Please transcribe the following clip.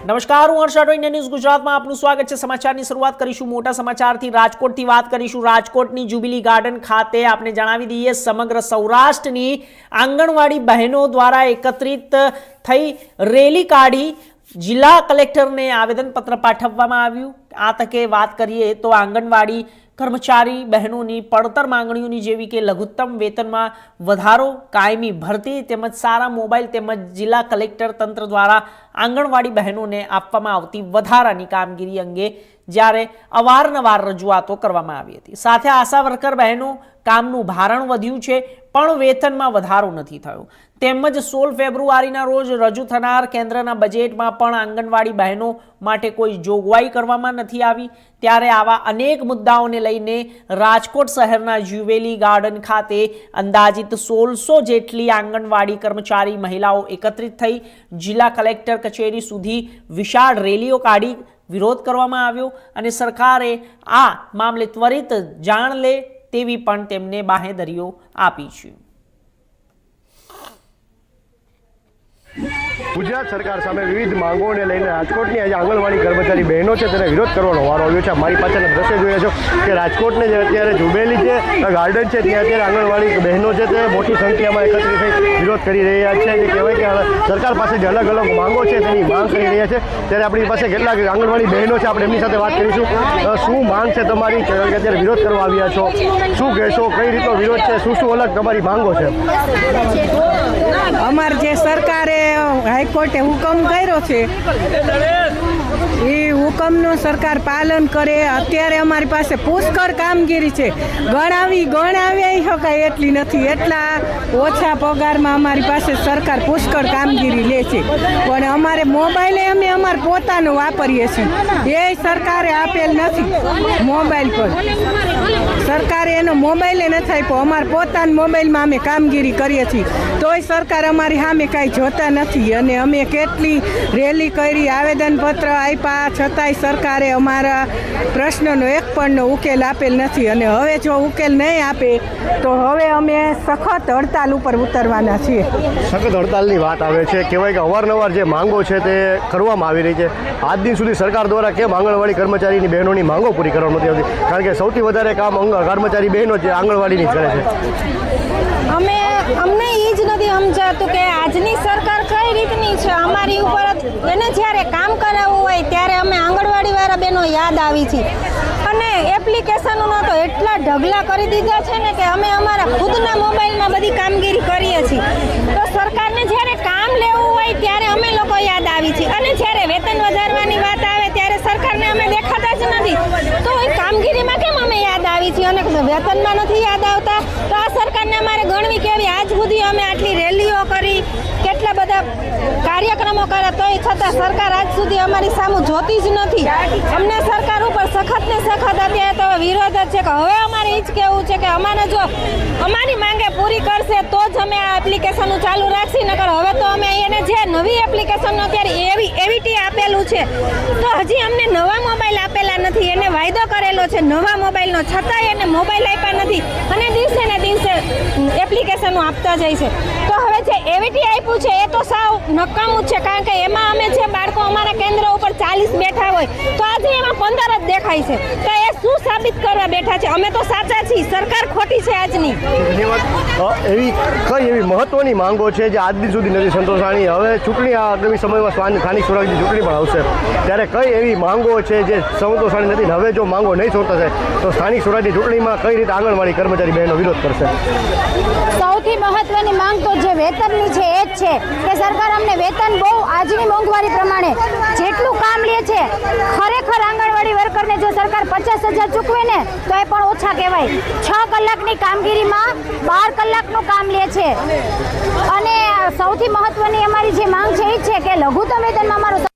નમસ્કાર, હું હર્ષ રાઠોડ, ન્યૂઝ ગુજરાતમાં આપનું સ્વાગત છે। સમાચારની શરૂઆત કરીશું મોટા સમાચારથી। રાજકોટથી વાત કરીશું। રાજકોટની જ્યુબિલી ગાર્ડન ખાતે આપને જણાવી દઈએ, સમગ્ર સૌરાષ્ટ્રની આંગણવાડી બહેનો દ્વારા એકત્રિત થઈ રેલી કાઢી જિલ્લા કલેક્ટરને આવેદનપત્ર પાઠવવામાં આવ્યું। આ તકે વાત કરીએ તો આંગણવાડી કર્મચારી બહેનોની પડતર માંગણીઓની જેવી કે લઘુત્તમ વેતનમાં વધારો, કાયમી ભરતી તેમજ સારા મોબાઈલ તેમજ જિલ્લા કલેક્ટર તંત્ર દ્વારા આંગણવાડી બહેનોને આપવામાં આવતી વધારાની કામગીરી અંગે જ્યારે અવારનવાર રજૂઆતો કરવામાં આવી હતી। સાથે આશા વર્કર બહેનો કામનું ભારણ વધ્યું છે પણ વેતનમાં વધારો નથી થયો। તેમજ 16 ફેબ્રુઆરીના રોજ રજૂ થનાર કેન્દ્રના બજેટમાં પણ આંગણવાડી બહેનો માટે કોઈ જોગવાઈ કરવામાં નથી આવી। ત્યારે આવા અનેક મુદ્દાઓને લઈને રાજકોટ શહેરના જ્યુબિલી ગાર્ડન ખાતે અંદાજિત 1600 જેટલી આંગણવાડી કર્મચારી મહિલાઓ એકત્રિત થઈ જિલ્લા કલેક્ટર કચેરી સુધી વિશાળ રેલીઓ કાઢી વિરોધ કરવામાં આવ્યો અને સરકારે આ મામલે ત્વરિત જાણ લે તેવી પણ તેમને બાહેંધરીઓ આપી છે। ગુજરાત સરકાર સામે વિવિધ માંગોને લઈને રાજકોટની આજે આંગણવાડી કર્મચારી બહેનો છે તેને વિરોધ કરવાનો વારો આવ્યો છે। મારી પાછળના દ્રશ્ય જોઈ રહ્યા છો કે રાજકોટને જે અત્યારે જ્યુબિલી છે ગાર્ડન છે ત્યાં અત્યારે આંગણવાડી બહેનો છે તે મોટી સંખ્યામાં એકત્રિત થઈ વિરોધ કરી રહ્યા છે। જે કહેવાય કે સરકાર પાસે જે અલગ અલગ માંગો છે તેની માંગ કરી રહ્યા છે। ત્યારે આપણી પાસે કેટલાક આંગણવાડી બહેનો છે, આપણે એમની સાથે વાત કરીશું। શું માંગ છે તમારી કે અત્યારે વિરોધ કરવા આવ્યા છો? શું કહેશો, કઈ રીતનો વિરોધ છે, શું શું અલગ તમારી માંગો છે? અમાર જે સરકારે હાઈકોર્ટે હુકમ કર્યો છે એ હુકમનું સરકાર પાલન કરે। અત્યારે અમારી પાસે પુષ્કળ કામગીરી છે, ગણાવી શકાય એટલી નથી। એટલા ઓછા પગારમાં અમારી પાસે સરકાર પુષ્કળ કામગીરી લે છે, પણ અમારે મોબાઈલે અમે અમારે પોતાનું વાપરીએ છીએ, એ સરકારે આપેલ નથી। મોબાઈલ પર સરકારે એનો મોબાઈલે નથી આપ્યો, અમારા પોતાના મોબાઈલમાં અમે કામગીરી કરીએ છીએ, તોય સરકાર અમારી સામે કાંઈ જોતા નથી। અને અમે કેટલી રેલી કરી, આવેદનપત્ર આપ્યા, છતાંય સરકારે અમારા પ્રશ્નનો એક પણનો ઉકેલ આપેલ નથી। અને હવે જો ઉકેલ નહીં આપે તો હવે અમે સખત હડતાલ ઉપર ઉતરવાના છીએ। સખત હડતાલની વાત આવે છે, કહેવાય કે અવારનવાર જે માંગો છે તે કરવામાં આવી રહી છે। આજ દિન સુધી સરકાર દ્વારા કેમ આંગણવાડી કર્મચારીની બહેનોની માંગો પૂરી કરવામાં નથી આવતી? કારણ કે સૌથી વધારે કામ કર્મચારી બહેનો જે આંગણવાડીની જ કરે છે। અમને એ જ નથી સમજાતું કે આજની સરકાર કઈ રીતની છે। અમારી ઉપર એને જ્યારે કામ કરાવવું હોય ત્યારે અમે આંગણવાડીવાળા બહેનો યાદ આવી છે, અને એપ્લિકેશનોનો તો એટલા ઢગલા કરી દીધા છે ને કે અમે અમારા ખુદના મોબાઈલમાં બધી કામગીરી કરીએ છીએ। તો સરકારને જ્યારે કામ લેવું હોય ત્યારે અમે લોકો યાદ આવી છીએ, અને જ્યારે વેતન વધારવાની વાત આવે ત્યારે સરકારને અમે દેખાતા જ નથી। તો એ કામગીરીમાં કેમ અમે યાદ આવી છીએ અને વેતનમાં નથી યાદ આવતા? તો આ સરકારને અમારે ગણવી કેવી? આજ સુધી અમે આટલી રેલીઓ કરી, કેટલા બધા કાર્યક્રમો કર્યા, તોય છતાં સરકાર આજ સુધી અમારી સામે જોતી જ નથી। અમને સરકાર ઉપર સખત ને સખત અત્યારે તો વિરોધ જ છે કે હવે અમારે એ જ કહેવું છે કે અમારે જો અમારી માંગે પૂરી કરશે તો જ અમે આ એપ્લિકેશનનું ચાલુ રાખશી, નકર હવે તો અમે એને જે નવી એપ્લિકેશનનો અત્યારે એવીટી આપેલું છે તો હજી અમને નવા મોબાઈલ આપેલા નથી। એને વાયદો કરેલો છે નવા મોબાઈલનો, છતાંય એને મોબાઈલ આપ્યા નથી અને દિવસે ને દિવસે એપ્લિકેશનો આપતા જાય છે। તો હવે જે એવીટી આપ્યું છે એ તો સાવ નકામું જ છે, કારણ કે એમાં અમે જે બાળકો અમારા કેન્દ્ર ઉપર 40 બેઠા હોય તો આજે એમાં 15 જ દેખાય છે। તો એ શું સાબિત કરવા બેઠા છે? અમે તો સાચા છીએ, સરકાર ખોટી છે આજની। એવી કઈ એવી મહત્વની માંગો છે જે આજ દિન સુધી નથી સંતોષાણી? હવે ચૂંટણી આગામી સમયમાં સ્થાનિક સ્વરાજની ચૂંટણી પણ આવશે, ત્યારે કઈ એવી માંગો છે જે સંતોષાણી નથી? હવે જો માંગો નહીં સંતોષાય તો સ્થાનિક સ્વરાજની ચૂંટણીમાં કઈ રીતે આંગણવાડી કર્મચારી બહેનો વિરોધ કરશે? સૌથી મહત્વની માંગ તો જે વેતનની છે એ જ છે કે સરકાર અમને વેતન બહુ આજની મોંઘવારી પ્રમાણે જેટલું કામ લે છે, ખરેખર આંગણવાડી વર્કરને જો સરકાર 50,000 ચૂકવે ને તો એ પણ ઓછા કહેવાય। 6 કલાકની કામગીરીમાં 12 કલાકનું કામ લે છે। અને સૌથી મહત્વની અમારી જે માંગ છે એ જ છે કે લઘુત્તમ વેતનમાં અમારું